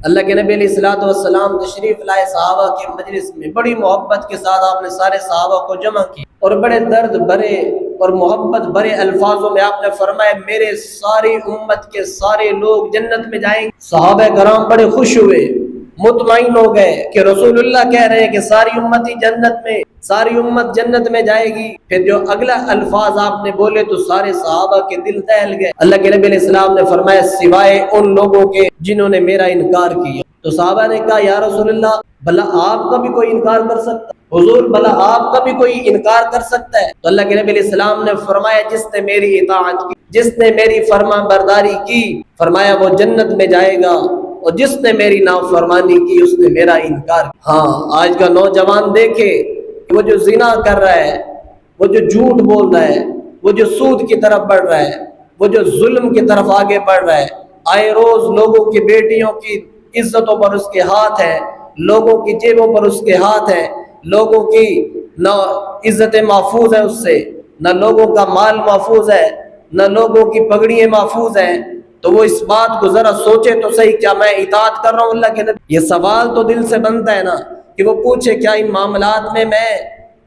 اللہ کے نبی علیہ الصلوۃ والسلام تشریف لائے صحابہ کے مجلس میں، بڑی محبت کے ساتھ آپ نے سارے صحابہ کو جمع کیا اور بڑے درد بھرے اور محبت بھرے الفاظوں میں آپ نے فرمایا میرے ساری امت کے سارے لوگ جنت میں جائیں گے۔ صحابہ کرام بڑے خوش ہوئے، مطمئن ہو گئے کہ رسول اللہ کہہ رہے ہیں کہ ساری امت ہی جنت میں، ساری امت جنت میں جائے گی۔ پھر جو اگلا الفاظ آپ نے بولے تو سارے صحابہ کے دل دہل گئے۔ اللہ کے نبی علیہ السلام نے فرمایا سوائے ان لوگوں کے جنہوں نے میرا انکار کیا۔ تو صحابہ نے کہا یا رسول اللہ بھلا آپ کا بھی کوئی انکار کر سکتا ہے؟ حضور بھلا آپ کا بھی کوئی انکار کر سکتا ہے؟ تو اللہ کے نبی علیہ السلام نے فرمایا جس نے میری اطاعت کی، جس نے میری فرما برداری کی، فرمایا وہ جنت میں جائے گا، اور جس نے میری نافرمانی کی اس نے میرا انکار کیا۔ ہاں آج کا نوجوان دیکھے کہ وہ جو زنا کر رہا ہے، وہ جو جھوٹ بول رہا ہے، وہ جو سود کی طرف بڑھ رہا ہے، وہ جو ظلم کی طرف آگے بڑھ رہا ہے، آئے روز لوگوں کی بیٹیوں کی عزتوں پر اس کے ہاتھ ہے، لوگوں کی جیبوں پر اس کے ہاتھ ہے، لوگوں کی نہ عزتیں محفوظ ہیں اس سے، نہ لوگوں کا مال محفوظ ہے، نہ لوگوں کی پگڑیاں محفوظ ہیں۔ تو وہ اس بات کو ذرا سوچے تو صحیح، کیا میں اطاعت کر رہا ہوں اللہ کے نبی؟ یہ سوال تو دل سے بنتا ہے نا کہ وہ پوچھے کیا ان معاملات میں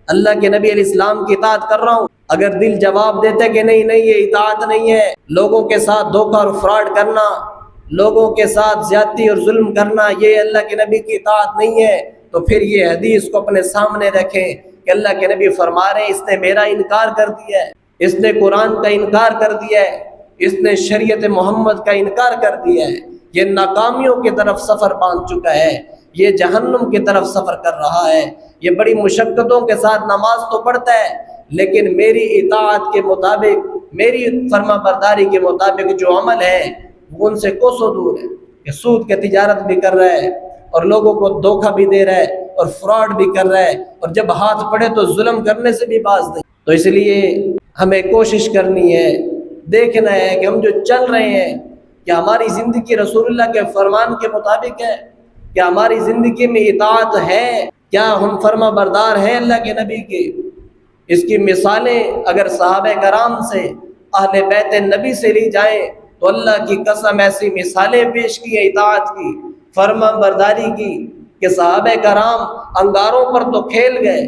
اللہ کے نبی علیہ السلام کی اطاعت کر رہا ہوں؟ اگر دل جواب دیتے کہ نہیں نہیں یہ اطاعت نہیں ہے، لوگوں کے ساتھ دھوکہ اور فراڈ کرنا، لوگوں کے ساتھ زیادتی اور ظلم کرنا یہ اللہ کے نبی کی اطاعت نہیں ہے، تو پھر یہ حدیث کو اپنے سامنے رکھیں کہ اللہ کے نبی فرما رہے ہیں اس نے میرا انکار کر دیا ہے، اس نے قرآن کا انکار کر دیا ہے، اس نے شریعت محمد کا انکار کر دیا ہے، یہ ناکامیوں کی طرف سفر باندھ چکا ہے، یہ جہنم کی طرف سفر کر رہا ہے، یہ بڑی مشقتوں کے ساتھ نماز تو پڑھتا ہے لیکن میری اطاعت کے مطابق، میری فرما برداری کے مطابق جو عمل ہے وہ ان سے کوسوں دور ہے، کہ سود کی تجارت بھی کر رہا ہے اور لوگوں کو دھوکہ بھی دے رہا ہے اور فراڈ بھی کر رہا ہے، اور جب ہاتھ پڑے تو ظلم کرنے سے بھی باز نہیں۔ تو اس لیے ہمیں کوشش کرنی ہے، دیکھنا ہے کہ ہم جو چل رہے ہیں کیا ہماری زندگی رسول اللہ کے فرمان کے مطابق ہے، کیا ہماری زندگی میں اطاعت ہے، کیا ہم فرما بردار ہیں اللہ کے نبی کے؟ اس کی مثالیں اگر صحابہ کرام سے، اہل بیت نبی سے لی جائیں تو اللہ کی قسم ایسی مثالیں پیش کی ہیں اطاعت کی، فرما برداری کی، کہ صحابہ کرام انگاروں پر تو کھیل گئے،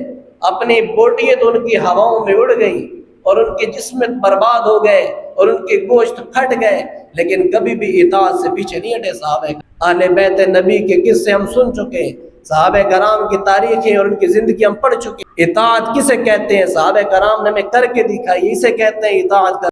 اپنی بوٹیاں تو ان کی ہواؤں میں اڑ گئیں اور ان کے جسم برباد ہو گئے اور ان کے گوشت پھٹ گئے، لیکن کبھی بھی اطاعت سے پیچھے نہیں ہٹے صحابہ۔ اہل بیت نبی کے قصے ہم سن چکے ہیں، صحابہ کرام کی تاریخیں اور ان کی زندگی ہم پڑھ چکے ہیں۔ اطاعت کسے کہتے ہیں؟ صحابہ کرام نے ہمیں کر کے دکھائی، اسے کہتے ہیں اطاعت کر